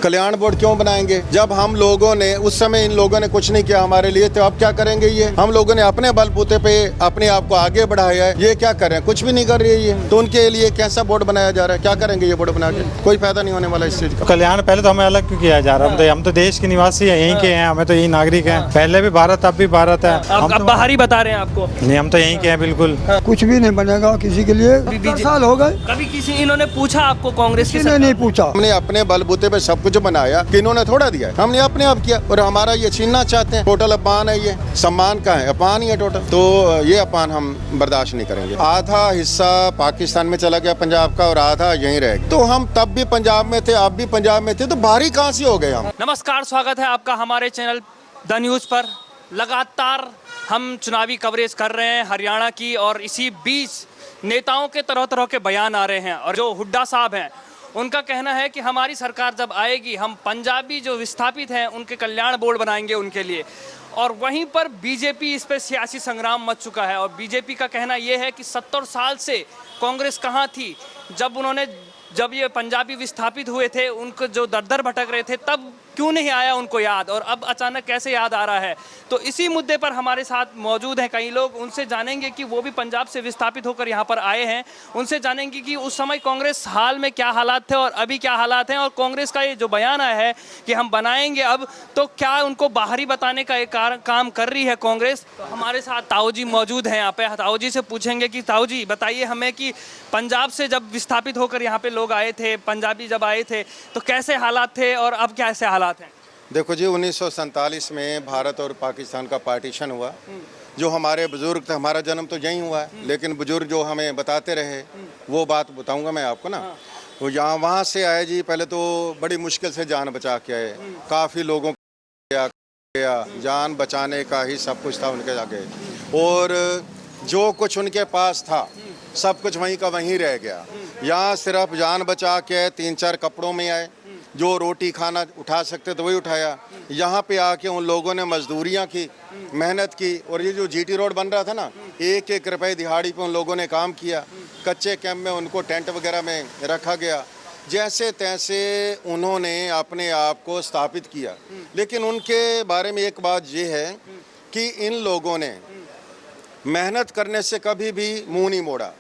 कल्याण board क्यों बनाएंगे जब हम लोगों ने उस समय इन लोगों ने कुछ नहीं किया हमारे लिए, तो अब क्या करेंगे? ये हम लोगों ने अपने बलबूते पे अपने आप को आगे बढ़ाया है, ये क्या कर रहे हैं? कुछ भी नहीं कर रही है ये। तो उनके लिए कैसा बोर्ड बनाया जा रहा है? क्या करेंगे ये बोर्ड बना के? कोई फायदा नहीं होने वाला इस चीज का। कल्याण पहले तो हमें अलग क्यों किया जा रहा है? हम तो देश के निवासी हैं, यहीं के हैं, हमें तो यही नागरिक हैं। पहले भी भारत, अब भी भारत है। अब बाहरी बता रहे हैं आपको? नहीं, हम तो यहीं के हैं बिल्कुल। कुछ भी नहीं बनेगा किसी के लिए। 10 साल हो गए, कभी किसी इन्होंने पूछा आपको कांग्रेस किसी ने नहीं पूछा। हमने अपने बलबूते पे सब कुछ बनाया कि इन्होंने थोड़ा दिया है, हमने अपने आप किया और हमारा ये छीनना चाहते हैं। टोटल अपमान है ये, सम्मान का है, अपमान ही है टोटल। तो ये अपमान हम बर्दाश्त नहीं करेंगे। आधा हिस्सा पाकिस्तान में चला गया पंजाब का और आधा यहीं रह गया। तो हम तब भी पंजाब में थे, अब भी पंजाब में थे, तो बाहरी कहाँ से हो गए हम? नमस्कार, स्वागत है आपका हमारे चैनल द न्यूज़ पर। लगातार हम चुनावी कवरेज कर रहे हैं हरियाणा की, और इसी बीच नेताओं के तरह तरह के बयान आ रहे हैं। और जो हुड्डा साहब हैं, उनका कहना है कि हमारी सरकार जब आएगी, हम पंजाबी जो विस्थापित हैं उनके कल्याण बोर्ड बनाएंगे उनके लिए। और वहीं पर बीजेपी, इस पर सियासी संग्राम मच चुका है। और बीजेपी का कहना यह है कि 70 साल से कांग्रेस कहाँ थी? जब ये पंजाबी विस्थापित हुए थे, उनको जो दर दर भटक रहे थे, तब क्यों नहीं आया उनको याद, और अब अचानक कैसे याद आ रहा है? तो इसी मुद्दे पर हमारे साथ मौजूद हैं कई लोग। उनसे जानेंगे कि वो भी पंजाब से विस्थापित होकर यहाँ पर आए हैं। उनसे जानेंगे कि उस समय कांग्रेस हाल में क्या हालात थे और अभी क्या हालात हैं। और कांग्रेस का ये जो बयान आया है कि हम बनाएंगे अब, तो क्या उनको बाहरी बताने का एक काम कर रही है कांग्रेस? तो हमारे साथ ताऊ जी मौजूद हैं यहाँ पे। ताऊ जी से पूछेंगे कि ताऊ जी बताइए हमें कि पंजाब से जब विस्थापित होकर यहाँ पे लोग आए थे, पंजाबी जब आए थे, तो कैसे हालात थे और अब कैसे हालात हैं? देखो जी, 1947 में भारत और पाकिस्तान का पार्टीशन हुआ। जो हमारे बुजुर्ग थे, हमारा जन्म तो यहीं हुआ है, लेकिन बुजुर्ग जो हमें बताते रहे वो बात बताऊंगा मैं आपको ना। तो यहाँ वहाँ से आए जी, पहले तो बड़ी मुश्किल से जान बचा के आए। काफ़ी लोगों को जान बचाने का ही सब कुछ था उनके आगे, और जो कुछ उनके पास था सब कुछ वहीं का वहीं रह गया। यहाँ सिर्फ जान बचा के 3-4 कपड़ों में आए, जो रोटी खाना उठा सकते तो वही उठाया। यहाँ पे आके उन लोगों ने मजदूरियाँ की, मेहनत की, और ये जो जीटी रोड बन रहा था ना, 1-1 रुपए दिहाड़ी पे उन लोगों ने काम किया। कच्चे कैंप में उनको टेंट वगैरह में रखा गया, जैसे तैसे उन्होंने अपने आप को स्थापित किया। लेकिन उनके बारे में एक बात ये है कि इन लोगों ने मेहनत करने से कभी भी मुंह नहीं मोड़ा,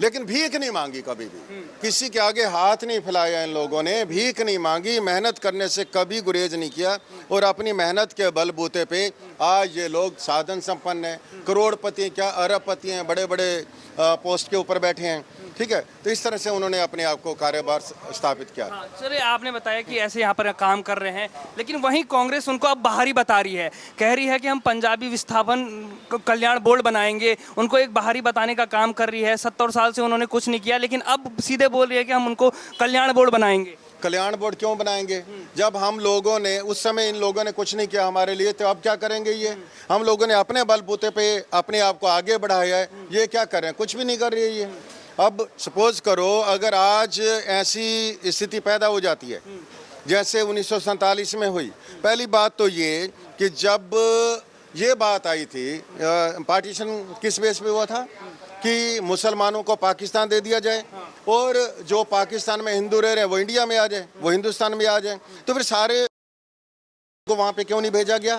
लेकिन भीख नहीं मांगी कभी भी। किसी के आगे हाथ नहीं फैलाया इन लोगों ने, भीख नहीं मांगी, मेहनत करने से कभी गुरेज नहीं किया। और अपनी मेहनत के बलबूते पे आज ये लोग साधन संपन्न हैं, करोड़पति क्या अरबपति हैं, बड़े बड़े पोस्ट के ऊपर बैठे हैं। ठीक है, तो इस तरह से उन्होंने अपने आप को कारोबार स्थापित किया। हाँ, चलिए, आपने बताया कि ऐसे यहाँ पर काम कर रहे हैं, लेकिन वहीं कांग्रेस उनको अब बाहरी बता रही है, कह रही है कि हम पंजाबी विस्थापन कल्याण बोर्ड बनाएंगे। उनको एक बाहरी बताने का काम कर रही है। 70 साल से उन्होंने कुछ नहीं किया, लेकिन अब सीधे बोल रही है कि हम उनको कल्याण बोर्ड बनाएंगे। कल्याण बोर्ड क्यों बनाएंगे जब हम लोगों ने उस समय इन लोगों ने कुछ नहीं किया हमारे लिए, तो अब क्या करेंगे ये? हम लोगों ने अपने बलबूते पे अपने आप को आगे बढ़ाया है, ये क्या कर रहे हैं? कुछ भी नहीं कर रही है ये। अब सपोज करो अगर आज ऐसी स्थिति पैदा हो जाती है जैसे 1947 में हुई। पहली बात तो ये कि जब ये बात आई थी, पार्टीशन किस बेस पे हुआ था कि मुसलमानों को पाकिस्तान दे दिया जाए, और जो पाकिस्तान में हिंदू रह रहे हैं वो इंडिया में आ जाए, वो हिंदुस्तान में आ जाए। तो फिर सारे को वहाँ पे क्यों नहीं भेजा गया?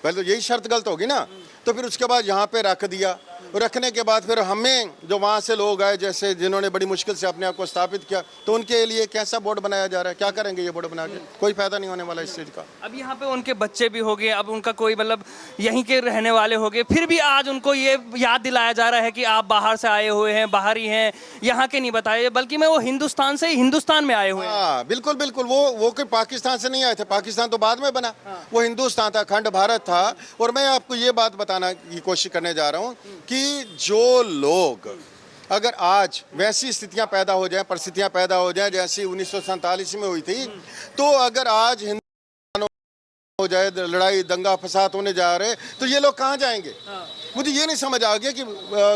पहले तो यही शर्त गलत होगी ना। तो फिर उसके बाद यहाँ पे रख दिया, रखने के बाद फिर हमें जो वहाँ से लोग आए, जैसे जिन्होंने बड़ी मुश्किल से अपने आप को स्थापित किया, तो उनके लिए कैसा बोर्ड बनाया जा रहा है? क्या करेंगे ये बोर्ड बना के? कोई फायदा नहीं होने वाला इस चीज़ का। अब यहाँ पे उनके बच्चे भी हो गए, अब उनका कोई मतलब यहीं के रहने वाले हो गए, फिर भी आज उनको ये याद दिलाया जा रहा है कि आप बाहर से आए हुए हैं, बाहरी हैं, यहाँ के नहीं बताए, बल्कि मैं वो हिंदुस्तान से ही हिंदुस्तान में आए हुए हैं। हाँ बिल्कुल बिल्कुल, वो कोई पाकिस्तान से नहीं आए थे, पाकिस्तान तो बाद में बना। वो हिंदुस्तान था, अखंड भारत था। और मैं आपको ये बात बताना की कोशिश करने जा रहा हूँ कि जो लोग अगर आज वैसी स्थितियां पैदा हो जाएं, परिस्थितियां पैदा हो जाएं जैसी 1947 में हुई थी, तो अगर आज हिंदुस्तान हो जाए, लड़ाई दंगा फसाद होने जा रहे, तो ये लोग कहाँ जाएंगे? मुझे ये नहीं समझ आ गया कि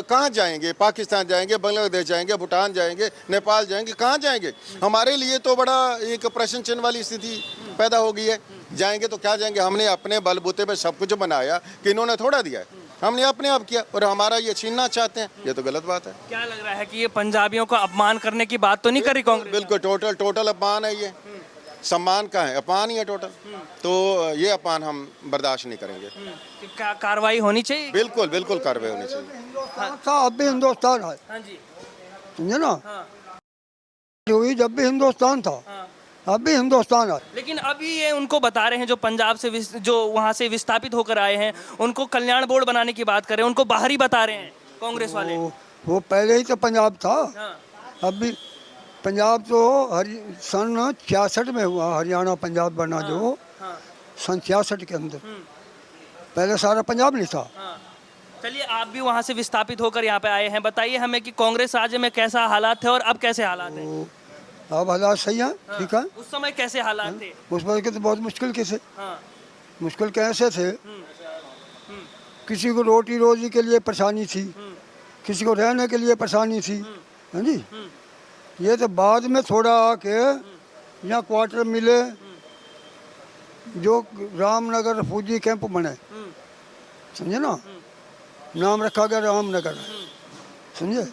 कहाँ जाएंगे? पाकिस्तान जाएंगे, बांग्लादेश जाएंगे, भूटान जाएंगे, नेपाल जाएंगे, कहाँ जाएंगे? हमारे लिए तो बड़ा एक प्रश्न चिन्ह वाली स्थिति पैदा हो गई है। जाएंगे तो क्या जाएंगे? हमने अपने बलबूते पे सब कुछ बनाया कि इन्होंने थोड़ा दिया है, हमने अपने आप किया, और हमारा ये छीनना चाहते हैं, ये तो गलत बात है। क्या लग रहा है कि ये पंजाबियों का अपमान करने की बात तो नहीं करी कांग्रेस? बिल्कुल टोटल अपमान है ये। सम्मान का है, अपमान ही है टोटल। तो ये अपमान हम बर्दाश्त नहीं करेंगे। क्या कार्रवाई होनी चाहिए? बिल्कुल बिल्कुल कार्रवाई होनी चाहिए। हिंदुस्तान था, अब भी हिंदुस्तान है, हाँ जी। समझे ना। हाँ हुई जब भी हिंदुस्तान था, हाँ। अब भी हिंदुस्तान है। लेकिन अभी ये उनको बता रहे हैं जो पंजाब से जो वहाँ से विस्थापित होकर आए हैं, उनको कल्याण बोर्ड बनाने की बात कर रहे हैं, उनको बाहरी बता रहे हैं कांग्रेस वाले। वो पहले ही तो पंजाब था, हाँ अब भी पंजाब तो सन 66 में हुआ, हरियाणा पंजाब बना जो हाँ सन 66 के अंदर। पहले सारा पंजाब नहीं था। हाँ। चलिए, आप भी वहाँ से विस्थापित होकर यहाँ पे आए हैं, बताइए हमें कि कांग्रेस राज्य में कैसा हालात थे और अब कैसे हालात हैं? अब हालात सही है, ठीक है। उस समय कैसे हालात थे? उस वक्त के तो बहुत मुश्किल कैसे, हाँ मुश्किल कैसे थे। किसी को रोटी रोजी के लिए परेशानी थी, किसी को रहने के लिए परेशानी थी, हाँ जी। ये तो बाद में थोड़ा आके यहाँ क्वार्टर मिले, जो रामनगर रिफ्यूजी कैंप बने, समझे ना, नाम रखा गया रामनगर, समझे।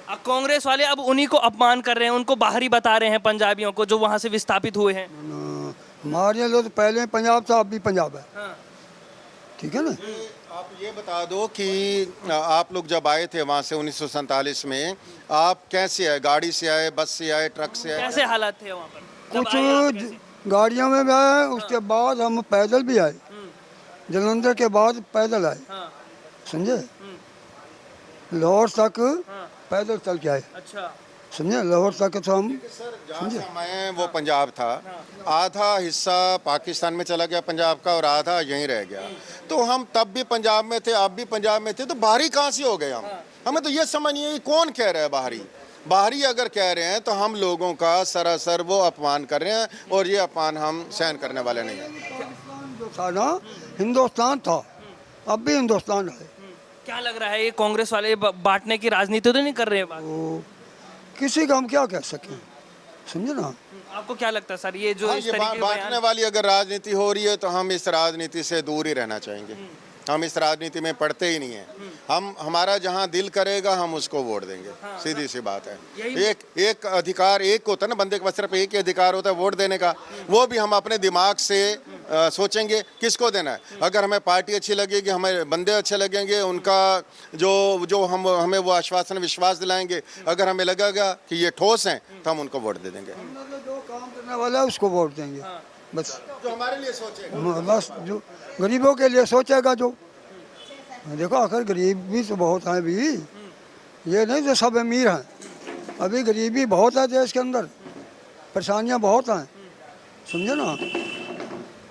अब कांग्रेस वाले अब उन्हीं को अपमान कर रहे हैं, उनको बाहरी बता रहे हैं पंजाबियों को जो वहाँ से विस्थापित हुए हैं। हमारे लोग तो पहले पंजाब था, अब भी पंजाब है, हाँ। ठीक है ना। आप ये बता दो कि आप लोग जब आए थे वहाँ से 1947 में, आप कैसे आए? गाड़ी से आए, बस से आए, ट्रक से आए? कैसे हालात थे वहाँ पर जब कुछ आए आप कैसे? गाड़ियों में भी आए, उसके बाद हम पैदल भी आए, जलंधर के बाद पैदल आए, हाँ समझे। लाहौर तक हाँ। पैदल चल के आए, अच्छा। समझे। लाहौर तक तो हम जहाँ समय वो पंजाब था, आधा हिस्सा पाकिस्तान में चला गया पंजाब का और आधा यहीं रह गया। तो हम तब भी पंजाब में थे, अब भी पंजाब में थे, तो बाहरी कहाँ से हो गए हम? हमें तो ये समझ नहीं है कौन कह रहा है बाहरी। बाहरी अगर कह रहे हैं तो हम लोगों का सरासर वो अपमान कर रहे हैं, और ये अपमान हम सहन करने वाले नहीं हैं। जो था ना, हिंदुस्तान था, अब भी हिंदुस्तान है। क्या लग रहा है ये कांग्रेस वाले बांटने की राजनीति तो नहीं कर रहे हैं बात? तो किसी का हम क्या कह सकें, समझे ना। आपको क्या लगता है सर, ये जो हाँ, इस ये तरीके के बांटने बयान? वाली अगर राजनीति हो रही है तो हम इस राजनीति से दूर ही रहना चाहेंगे। हम इस राजनीति में पढ़ते ही नहीं है। हम हमारा जहाँ दिल करेगा हम उसको वोट देंगे, सीधी सी बात है। एक अधिकार एक होता है ना, बंदे के पास सिर्फ एक ही अधिकार होता है वोट देने का, वो भी हम अपने दिमाग से सोचेंगे किसको देना है। अगर हमें पार्टी अच्छी लगेगी, हमें बंदे अच्छे लगेंगे, उनका जो हमें वो आश्वासन विश्वास दिलाएंगे, अगर हमें लगेगा कि ये ठोस हैं तो हम उनको वोट दे देंगे। जो काम करने वाला है उसको वोट देंगे, बस। जो हमारे लिए सोचेगा, बस जो गरीबों के लिए सोचेगा, जो देखो आखिर गरीब भी तो बहुत हैं भी, ये नहीं जो सब अमीर हैं, अभी गरीबी बहुत है देश के अंदर, परेशानियां बहुत हैं, समझे ना।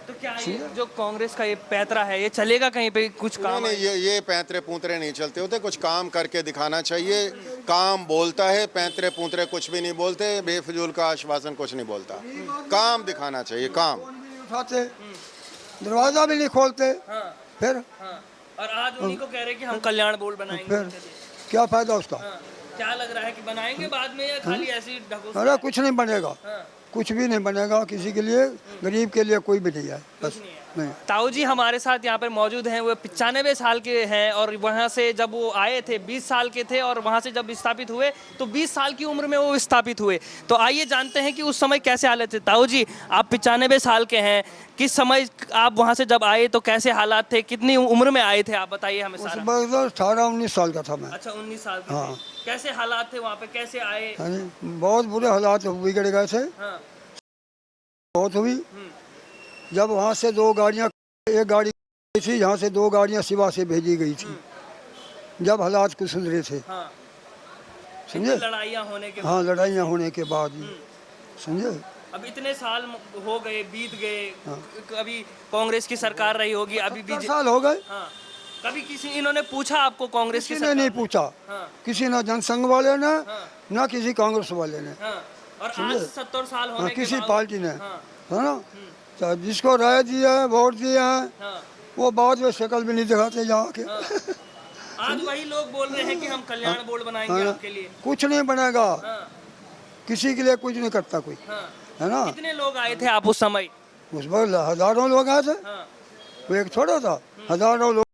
तो क्या ये जो कांग्रेस का ये पैतरा है, ये चलेगा कहीं पे कुछ काम? नहीं, ये पैंतरे पूंतरे नहीं चलते होते, कुछ काम करके दिखाना चाहिए। काम बोलता है, पैंतरे पूंतरे कुछ भी नहीं बोलते, बेफजूल का आश्वासन कुछ नहीं बोलता। काम दिखाना चाहिए, काम। फोन भी नहीं उठाते, दरवाजा भी नहीं खोलते, हाँ फिर हाँ। और आज उन्हीं को कह रहे हैं कि हम कल्याण बोर्ड बनाएंगे। फिर चलिए। क्या फायदा उसका। हाँ। क्या लग रहा है कि बनाएंगे बाद में या खाली ऐसे ही ढकोसला अरे है? कुछ नहीं बनेगा, हाँ। कुछ भी नहीं बनेगा किसी के लिए, गरीब के लिए कोई भी नहीं है, बस नहीं। ताऊ जी हमारे साथ यहाँ पर मौजूद हैं, वो 95 साल के हैं और वहाँ से जब वो आए थे 20 साल के थे, और वहाँ से जब विस्थापित हुए तो 20 साल की उम्र में वो विस्थापित हुए। तो आइए जानते हैं कि उस समय कैसे हालत थे। ताऊ जी, आप 95 साल के हैं, किस समय आप वहाँ से जब आए तो कैसे हालात थे, कितनी उम्र में आए थे, आप बताइए हमें उस सारा। वक्त 18-19 साल का था मैं। अच्छा, 19 साल के हाँ। थे। कैसे हालात थे वहाँ पे, कैसे आए? हाँ जी, बहुत बुरे हालात बिगड़ गए थे, हाँ। बहुत हुई। जब वहाँ से 2 गाड़ियाँ, एक गाड़ी गई थी यहाँ से, 2 गाड़ियाँ सिवा से भेजी गई थी, जब हालात कुछ सुधरे थे, हाँ। समझे। लड़ाइयाँ होने के हाँ, लड़ाइयाँ होने के बाद ही, समझे। अब इतने साल हो गए, बीत गए, कभी कांग्रेस की सरकार रही होगी, अभी 70 साल हो गए, हाँ। कभी किसी इन्होंने पूछा आपको कांग्रेस की किसी ने सरकार नहीं पूछा, हाँ। किसी ना जनसंघ वाले ने, हाँ। ना किसी कांग्रेस वाले ने, हाँ। और आज 70 साल हाँ, होने के किसी बाद पार्टी ने, हाँ। है ना। तो जिसको राय दिया है, वोट दिया है, हाँ। वो बाद में शक्ल भी नहीं दिखाते यहाँ के। आज वही लोग बोल रहे हैं कि हम कल्याण बोर्ड बनाएंगे हाँ। आपके लिए। कुछ नहीं बनेगा, हाँ। किसी के लिए कुछ नहीं करता कोई, हाँ। है ना। कितने लोग आए थे आप उस समय? उस वक्त हजारों लोग आए थे, हाँ। वो एक थोड़ा था, हजारों लोग,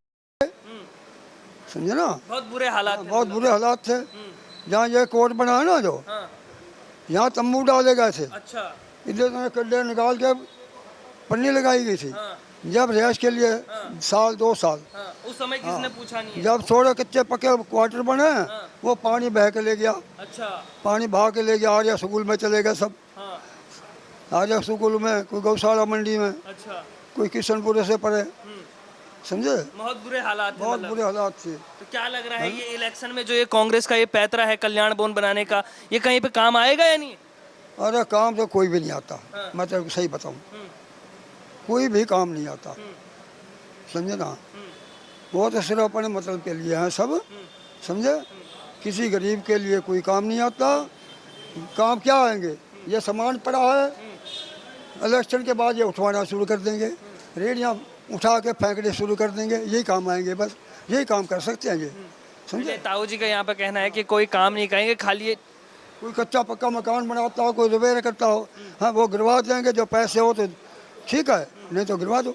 समझे ना। बहुत बुरे हालात थे। बहुत बुरे हालात थे। जहाँ ये कोर्ट बना है ना, जो हाँ। यहाँ तंबू डाले गए थे, अच्छा। इधर उन्होंने गड्ढे निकाल के पन्नी लगाई गई थी। हाँ। जब रिहाइश के लिए साल 2 साल, हाँ, उस समय किसने पूछा नहीं है? जब थोड़े कच्चे पक्के क्वार्टर बने हाँ। वो पानी बह के ले गया, अच्छा। पानी बहा के ले गया। आर्या स्कूल में चले गए सब, हाँ। आर्या स्कूल में, कोई गौशाला मंडी में, अच्छा। कोई किशनपुर से पड़े, समझे। बहुत बुरे हालात हैं बहुत मतलब। बुरे हालात थे। तो क्या लग रहा है ये इलेक्शन में जो ये कांग्रेस का ये पैतरा है कल्याण बोन बनाने का, ये कहीं पे काम आएगा या नहीं? अरे काम तो कोई भी नहीं आता, हाँ। मैं तो सही बताऊं, कोई भी काम नहीं आता, समझे ना। वो तो सिर्फ अपने मतलब के लिए हैं सब, समझे। किसी गरीब के लिए कोई काम नहीं आता। काम क्या आएंगे, ये सामान पड़ा है, इलेक्शन के बाद ये उठवाना शुरू कर देंगे, रेडियाँ उठा के फेंकने शुरू कर देंगे, यही काम आएंगे, बस यही काम कर सकते हैं ये, समझे। ताऊ जी का यहाँ पे कहना है कि कोई काम नहीं करेंगे, खाली ये कोई कच्चा पक्का मकान बनाता हो, कोई रिपेयर करता हो, हाँ वो गिरवा देंगे, जो पैसे हो तो ठीक है, नहीं तो गिरवा दो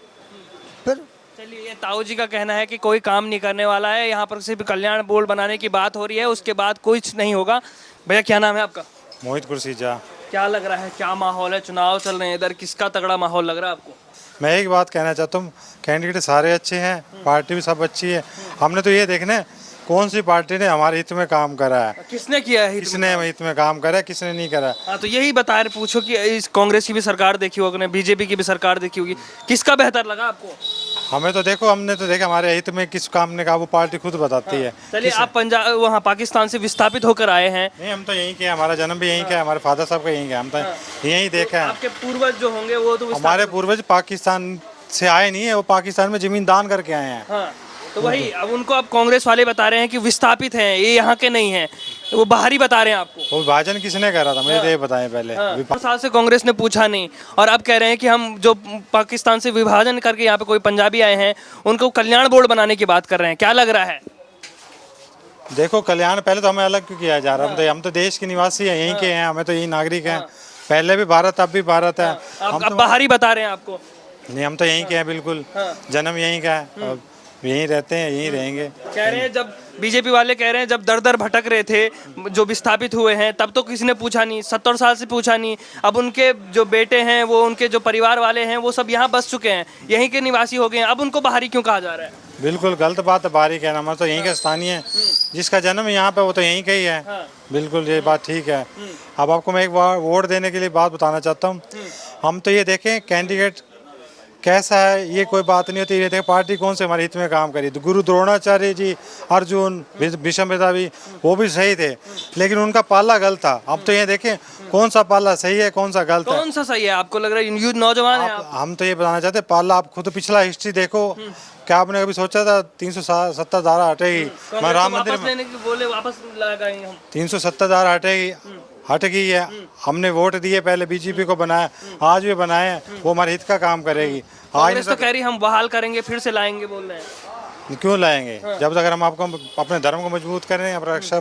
फिर। चलिए, ये ताऊ जी का कहना है कि कोई काम नहीं करने वाला है, यहाँ पर सिर्फ कल्याण बोर्ड बनाने की बात हो रही है, उसके बाद कुछ नहीं होगा। भैया क्या नाम है आपका? मोहित कुर्सीजा। क्या लग रहा है, क्या माहौल है, चुनाव चल रहे हैं इधर, किसका तगड़ा माहौल लग रहा है आपको? मैं एक बात कहना चाहता हूँ, कैंडिडेट सारे अच्छे हैं, पार्टी भी सब अच्छी है। हमने तो ये देखना है कौन सी पार्टी ने हमारे हित में काम करा है, किसने किया है हित में? किसने हित में काम करा है, किसने नहीं करा। हाँ, तो यही बता रहे, पूछो कि इस कांग्रेस की भी सरकार देखी होगी, बीजेपी की भी सरकार देखी होगी, किसका बेहतर लगा आपको? हमें तो देखो, हमने तो देखा हमारे हित में किस काम ने कहा, वो पार्टी खुद बताती है। चलिए, आप पंजाब वहाँ पाकिस्तान से विस्थापित होकर आए हैं, नहीं, हम तो यहीं के हैं, हमारा जन्म भी यहीं का है, हमारे फादर साहब का यहीं का है, हम तो यहीं देखा है। आपके पूर्वज जो होंगे वो तो हमारे पूर्वज पाकिस्तान से आए नहीं है, वो पाकिस्तान में जमीन दान करके आए हैं। हाँ, तो वही अब उनको अब कांग्रेस वाले बता रहे हैं कि विस्थापित हैं, ये यहाँ के नहीं हैं, वो बाहरी बता रहे हैं आपको। वो विभाजन किसने करा था, मुझे तो ये बताएं पहले। 2 साल से कांग्रेस ने पूछा नहीं, और अब कह रहे हैं कि हम जो पाकिस्तान से विभाजन करके यहाँ पे कोई पंजाबी आए हैं उनको कल्याण बोर्ड बनाने की बात कर रहे हैं। क्या लग रहा है? देखो, कल्याण पहले तो हमें अलग क्यों किया जा रहा है, हम तो देश के निवासी हैं, यहीं के हैं, हमें तो यही नागरिक हैं। पहले भी भारत, अब भी भारत है। अब बाहरी बता रहे हैं आपको? नहीं, हम तो यहीं के हैं, बिल्कुल जन्म यहीं का है, अब यहीं रहते हैं, यहीं रहेंगे। कह रहे हैं, जब बीजेपी वाले कह रहे हैं जब दर दर भटक रहे थे, जो विस्थापित हुए हैं, तब तो किसी ने पूछा नहीं, 70 साल से पूछा नहीं। अब उनके जो बेटे हैं, वो उनके जो परिवार वाले हैं, वो सब यहाँ बस चुके हैं, यहीं के निवासी हो गए हैं, अब उनको बाहरी क्यों कहा जा रहा है? बिल्कुल गलत बात है, बाहरी कहना। मैं तो यहीं का स्थानीय है, जिसका जन्म यहाँ पे वो तो यहीं का ही है। बिल्कुल, ये बात ठीक है। अब आपको मैं एक वोट देने के लिए बात बताना चाहता हूँ। हम तो ये देखें कैंडिडेट कैसा है, ये कोई बात नहीं होती। ये देखें पार्टी कौन से हमारे हित में काम करी, तो गुरु द्रोणाचार्य जी, अर्जुन, भीष्मपिता भी, वो भी सही थे, लेकिन उनका पाला गलत था। अब तो ये देखें कौन सा पाला सही है, कौन सा गलत है। कौन सा सही है आपको लग रहा है? यूथ नौजवान है आप। हम तो ये बताना चाहते हैं, पाला आप खुद पिछला हिस्ट्री देखो। क्या आपने कभी सोचा था 370 धारा हटेगी, मैं राम मंदिर वापस लेने की बोले, वापस लगाएंगे हम। 370 धारा हटेगी, हट गई है। हमने वोट दिए, पहले बीजेपी को बनाया, आज भी बनाए, वो हमारे हित का काम करेगी। कांग्रेस तो कह रही हम बहाल करेंगे, फिर से लाएंगे बोल रहे हैं। क्यों लाएंगे? जब तक हम आपको अपने धर्म को मजबूत करें, अपना रक्षा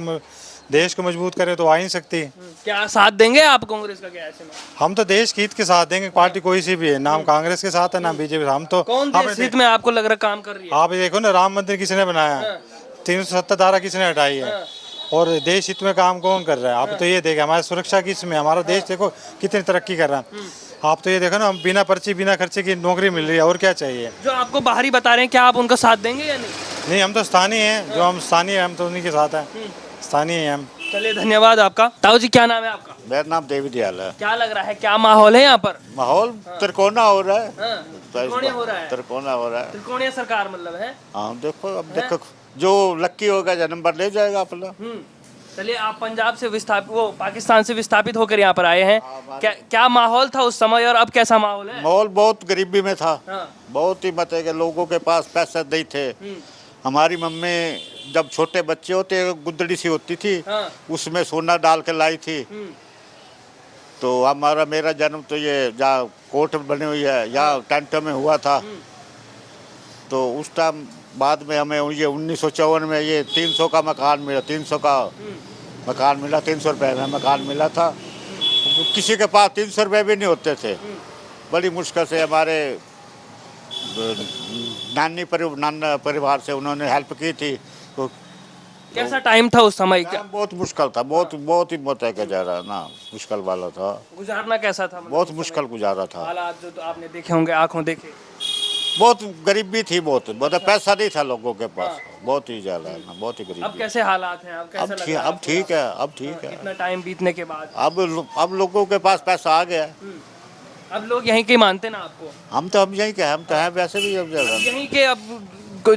देश को मजबूत करें, तो आ ही नहीं सकती। क्या साथ देंगे आप कांग्रेस का? क्या ऐसे में हम तो देश के हित के साथ देंगे, पार्टी कोई सी भी है, नाम कांग्रेस के साथ है, नाम बीजेपी। हम तो कौन देश हित में आपको लग रहा काम कर रही है? आप देखो ना, राम मंदिर किसने बनाया, 370 धारा किसने हटाई है, और देश हित में काम कौन कर रहा है? आप तो ये देखें, हमारी सुरक्षा किस में, हमारा देश देखो कितनी तरक्की कर रहा है। आप तो ये देखो ना, बिना पर्ची बिना खर्चे की नौकरी मिल रही है, और क्या चाहिए? जो आपको बाहरी बता रहे हैं, क्या आप उनका साथ देंगे या नहीं? नहीं, हम तो स्थानीय हैं, जो हम स्थानीय हैं, हम तो उन्हीं के साथ हैं, स्थानीय हैं हम। चलिए, धन्यवाद आपका। ताऊ जी, क्या नाम है आपका? मेरा नाम देवी दयाल है। क्या लग रहा है, क्या माहौल है यहाँ पर? माहौल त्रिकोणा हो रहा है, त्रिकोणीय हो रहा है। त्रिकोणा हो रहा है। त्रिकोणीय सरकार मतलब है। हाँ, देखो अब देखो, जो लक्की होगा जो नंबर ले जाएगा अपना। चलिए, आप पंजाब से विस्थापित, वो पाकिस्तान से विस्थापित होकर यहाँ पर आए हैं, क्या माहौल था उस समय और अब कैसा माहौल है? माहौल बहुत गरीबी में था, हाँ। बहुत ही मत है कि लोगों के पास पैसे नहीं थे। हमारी मम्मी जब छोटे बच्चे होते, गुदड़ी सी होती थी, हाँ। उसमें सोना डाल के लाई थी। तो मेरा जन्म तो ये जहाँ कोर्ट बनी हुई है, यहाँ टेंट में हुआ था। तो उस टाइम बाद में हमें ये 1954 में ये 300 का मकान मिला, 300 का मकान मिला, 300 रुपये में मकान मिला था। किसी के पास 300 रुपये भी नहीं होते थे। बड़ी मुश्किल से हमारे नाना परिवार से उन्होंने हेल्प की थी, तो कैसा टाइम था उस समय? क्या बहुत मुश्किल था, बहुत बहुत ही मत है क्या जा रहा ना, मुश्किल वाला था, गुजारना कैसा था? मतलब बहुत उस मुश्किल समय? गुजारा था। हालात जो तो आपने देखे होंगे, आंखों देखे। बहुत गरीबी थी, बहुत मतलब पैसा नहीं था लोगों के पास, बहुत ही ज्यादा ना, बहुत ही अब गरीबी। कैसे हालात हैं? अब कैसा लग रहा है अब आपको? ठीक है, अब ठीक है। इतना टाइम बीतने के बाद अब लोगों के पास पैसा आ गया है। अब लोग यहीं के मानते ना आपको? हम यही के हैं, हम तो हैं वैसे भी अब जगह। यहीं के अब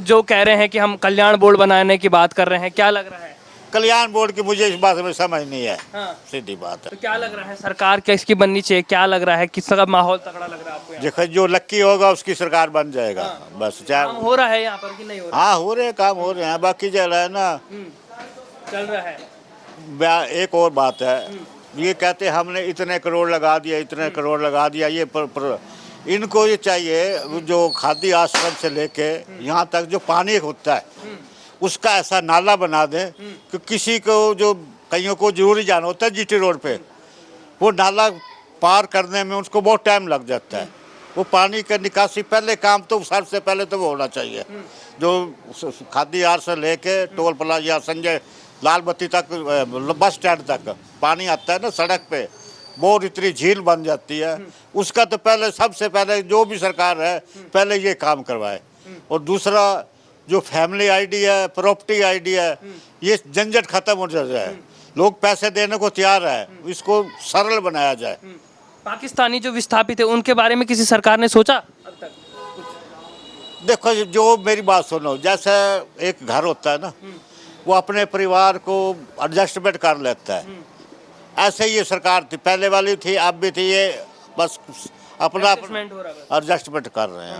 जो कह रहे हैं कि हम कल्याण बोर्ड बनाने की बात कर रहे हैं, क्या लग रहा है? कल्याण बोर्ड की मुझे इस बात में समझ नहीं है, हाँ। सीधी बात है। तो क्या लग रहा है, सरकार क्या इसकी बननी चाहिए? क्या लग रहा है, किस का माहौल तगड़ा लग रहा है आपको यहाँ? देखो जो लक्की होगा उसकी सरकार बन जाएगा, बस काम चाहे। हो रहा है यहाँ पर कि नहीं हो रहा? हाँ हो रहे हैं, काम हो रहे हैं, बाकी जो है ना। चल रहा है। एक और बात है, ये कहते हैं हमने इतने करोड़ लगा दिया, इतने करोड़ लगा दिया, ये इनको ये चाहिए जो खादी आश्रम से लेके यहाँ तक जो पानी होता है उसका ऐसा नाला बना दें कि किसी को जो कईयों को जरूरी जाना होता है जीटी रोड पे, वो नाला पार करने में उसको बहुत टाइम लग जाता है। वो पानी का निकासी पहले काम तो सबसे पहले तो वो होना चाहिए, जो खादी यार से लेके टोल प्लाजा या संजय लाल बत्ती तक बस स्टैंड तक पानी आता है ना सड़क पे, बहुत इतनी झील बन जाती है। उसका तो पहले सबसे पहले जो भी सरकार है पहले ये काम करवाए। और दूसरा जो फैमिली आईडी है, प्रॉपर्टी आईडी है, ये झंझट खत्म हो जाए, लोग पैसे देने को तैयार है, इसको सरल बनाया जाए। पाकिस्तानी जो विस्थापित है उनके बारे में किसी सरकार ने सोचा अब तक? देखो जो मेरी बात सुनो, जैसे एक घर होता है ना, वो अपने परिवार को एडजस्टमेंट कर लेता है, ऐसे ही ये सरकार थी, पहले वाली थी, अब भी थी, ये बस अपना Adjustment हो रहा है बस। एडजस्टमेंट कर रहे हैं।